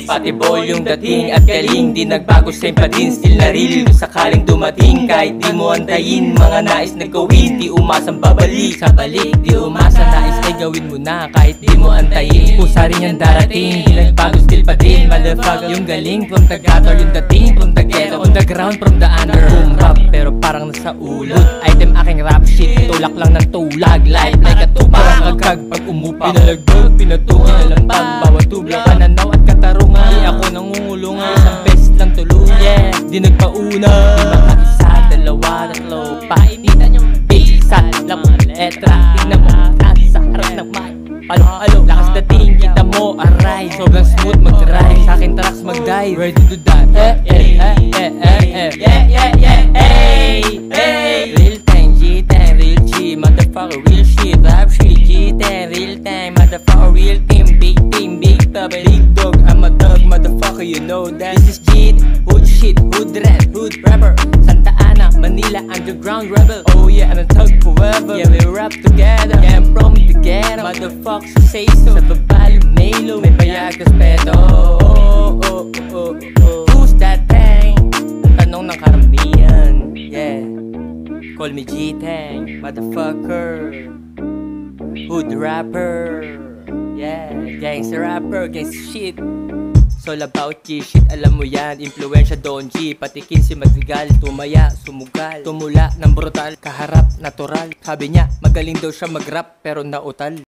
Pati ball yung dating at galing, di nagbago same pa din, still na real. Sakaling dumating kahit di mo antayin, mga nais na gawin, di umasang babalik. Sa balik, di umasa, nais ay gawin mo na kahit di mo antayin. Pusa rin yan darating, di nagbago still pa din. Motherfucker yung galing, from the gutter yung dating, from the ghetto, on the ground, from the under. Boom rap, pero parang nasa ulot. Item aking rap shit, tulak lang ng tulag. Life like a tupa, kagkag pag umupa. Pinalagbag, pinatukin na lang pag bawat tubla. Pananaw at katarungan, di ako nangungulungan. Isang best lang tulungan, yeah, di nagpauna. Di mga isa, dalawa, tatlo, painitan yung big sa lapong letra. Tingnan mo, nasa harap ng mic. Alo, lakas dating, kita mo, aray. Sobrang smooth mag-drive, sa'kin tracks mag-dive. Ready to die, real time, G-time, real G, motherfucker, real shit, rap shit, G-time, real time, motherfucker, real team, big top, big dog, I'm a dog, motherfucker, you know that. This is G, hood shit, hood rat, hood rapper, Santa Ana, Manila, underground rebel. Oh yeah, I'm a thug forever, yeah, we rap together, yeah, I'm from together, motherfucker, say so. Sa babalo, Melo, may bayag respeto. Who's that thing? Tanong ng karamihan, yeah. Call me G-Tang, motherfucker, hood rapper, yeah, gangster rapper, gangster shit. It's all about G-shit, alam mo yan, influensya Don G. Patikin si Madrigal, tumaya, sumugal, tumula ng brutal, kaharap, natural. Sabi niya, magaling daw siya mag-rap pero nautal.